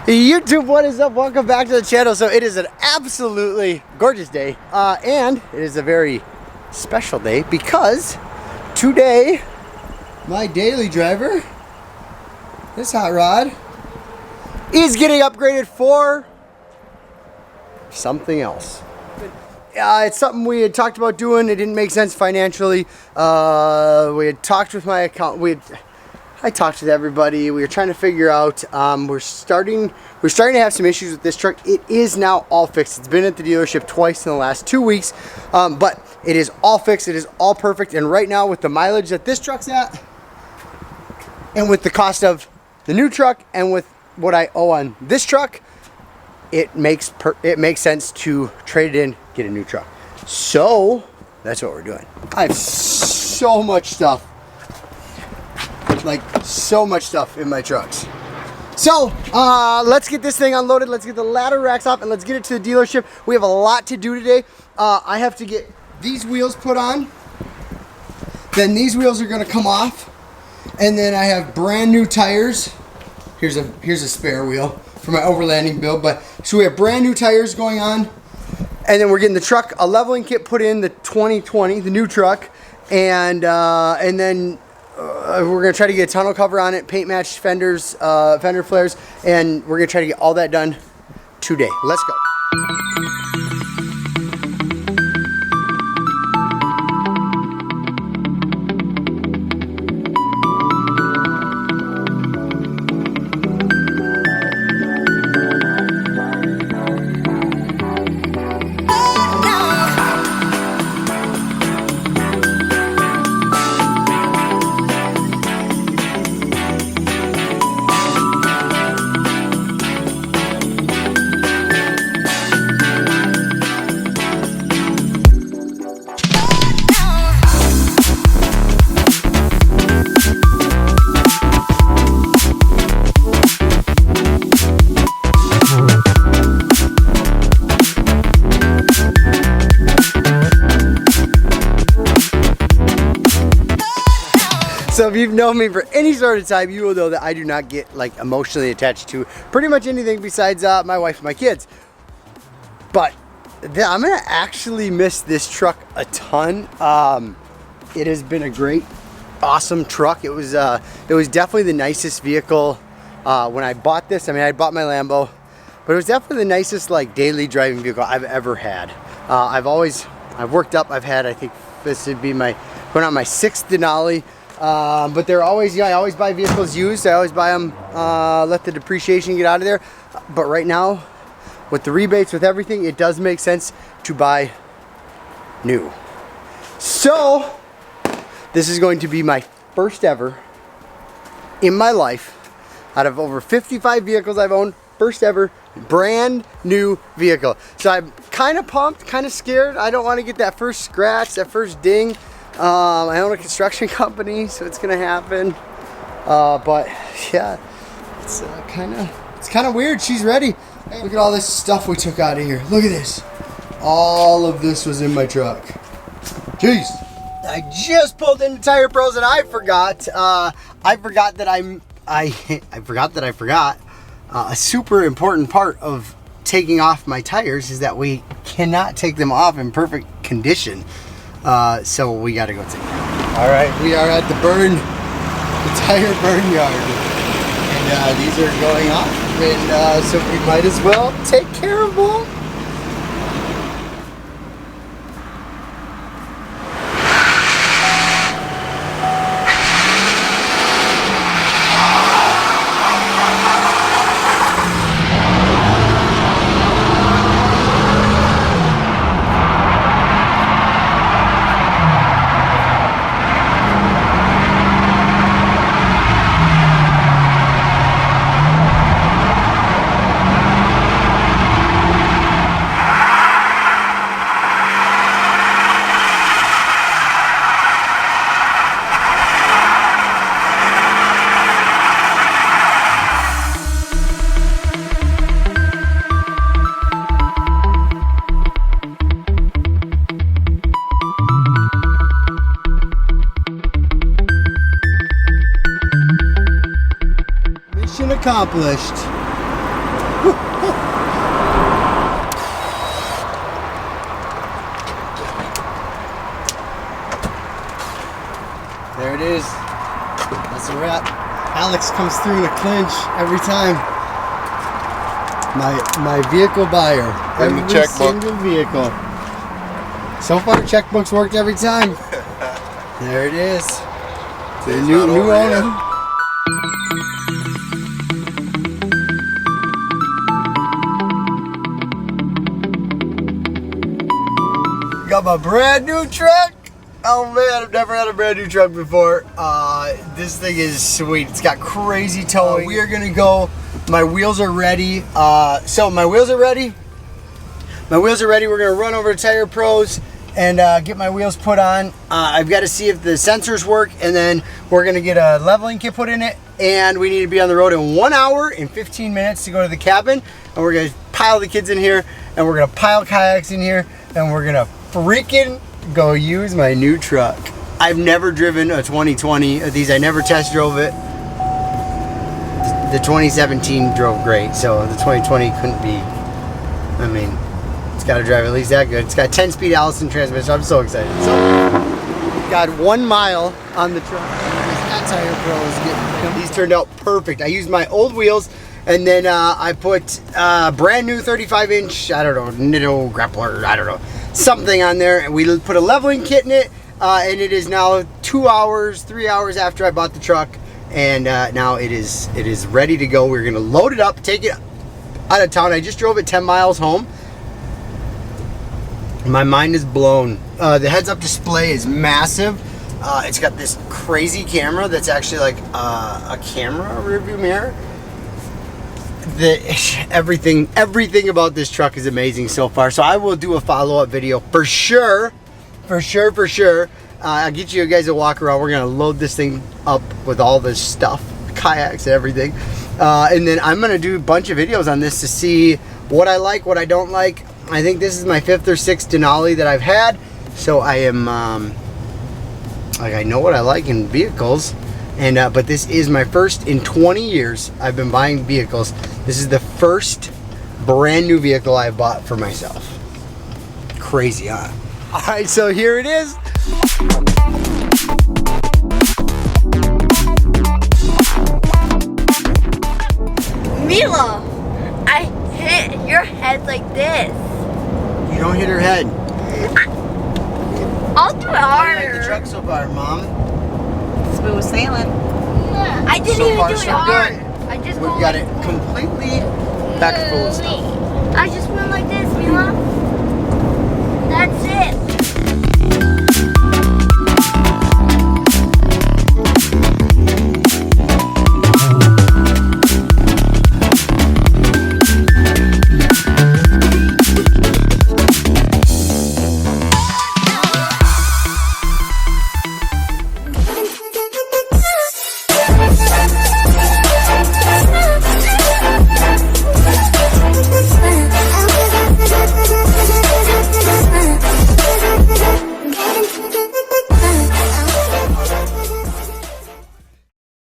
YouTube, what is up? Welcome back to the channel. So it is an absolutely gorgeous day, and it is a very special day because today my daily driver, this hot rod, is getting upgraded for something else. It's something we had talked about doing. It didn't make sense financially. We had talked with my account. I talked with everybody. We were trying to figure out. We're starting to have some issues with this truck. It is now all fixed. It's been at the dealership twice in the last 2 weeks, but it is all fixed. It is all perfect. And right now, with the mileage that this truck's at, and with the cost of the new truck, and with what I owe on this truck, it makes sense to trade it in, get a new truck. So that's what we're doing. I have so much stuff. Like so much stuff in my trucks. So let's get this thing unloaded. Let's get the ladder racks up and let's get it to the dealership. We have a lot to do today. I have to get these wheels put on. Then these wheels are gonna come off. And then I have brand new tires. Here's a spare wheel for my overlanding build. But so we have brand new tires going on. And then we're getting the truck, a leveling kit put in, the 2020, the new truck. And then we're going to try to get a tonneau cover on it, paint match fenders, fender flares, and we're going to try to get all that done today. Let's go. So if you've known me for any sort of time, you will know that I do not get like emotionally attached to pretty much anything besides my wife and my kids. But I'm gonna actually miss this truck a ton. It has been a great, awesome truck. It was definitely the nicest vehicle when I bought this. I mean, I bought my Lambo, but it was definitely the nicest like daily driving vehicle I've ever had. I've worked up. I've had, I think this would be going on my 6th Denali. But they're always, I always buy vehicles used. I always buy them, let the depreciation get out of there. But right now, with the rebates, with everything, it does make sense to buy new. So, this is going to be my first ever in my life, out of over 55 vehicles I've owned, first ever brand new vehicle. So I'm kind of pumped, kind of scared. I don't want to get that first scratch, that first ding. I own a construction company, so it's gonna happen. But yeah, it's kind of weird. She's ready. Hey, look at all this stuff we took out of here. Look at this. All of this was in my truck. Jeez. I just pulled into Tire Pros and I forgot. I forgot a super important part of taking off my tires is that we cannot take them off in perfect condition. So we gotta go take them. All right, we are at the tire burn yard, and these are going off, and so we might as well take care of them. accomplished. There it is. That's a wrap. Alex comes through in a clinch every time. My vehicle buyer. And the checkbook. Single vehicle. So far, checkbooks worked every time. There it is. The new owner. Got my brand new truck. Oh man, I've never had a brand new truck before. This thing is sweet. It's got crazy towing. We are gonna go. My wheels are ready. So my wheels are ready. My wheels are ready. We're gonna run over to Tire Pros and get my wheels put on. I've got to see if the sensors work, and then we're gonna get a leveling kit put in it. And we need to be on the road in 1 hour and 15 minutes to go to the cabin. And we're gonna pile the kids in here, and we're gonna pile kayaks in here, and we're gonna freaking go use my new truck. I've never driven a 2020 of these. I never test drove it. The 2017 drove great, so the 2020 couldn't be. I mean, it's got to drive at least that good. It's got 10-speed Allison transmission. I'm so excited. So, got 1 mile on the truck. Got Tire Pros. These turned out perfect. I used my old wheels, and then I put brand new 35-inch, I don't know, Nitto grappler, I don't know, something on there, and we put a leveling kit in it, and it is now 2 hours, 3 hours after I bought the truck, and now it is ready to go. We're gonna load it up, take it out of town. I just drove it 10 miles home. My mind is blown. The heads-up display is massive. It's got this crazy camera that's actually like a camera rearview mirror. Everything about this truck is amazing so far. So I will do a follow-up video for sure. I'll get you guys a walk around. We're gonna load this thing up with all this stuff, kayaks and everything, and then I'm gonna do a bunch of videos on this to see what I like, what I don't like. I think this is my 5th or 6th Denali that I've had, so I am like, I know what I like in vehicles. And but this is my first in 20 years I've been buying vehicles. This is the first brand new vehicle I bought for myself. Crazy, huh? All right, so here it is. Mila, I hit your head like this. You don't hit her head. I'll do it How do you like harder. the truck so far, Mom? Smooth sailing. I didn't So even far, do it so hard. good. I just We've went got like, it completely back full of stuff. I just went like this.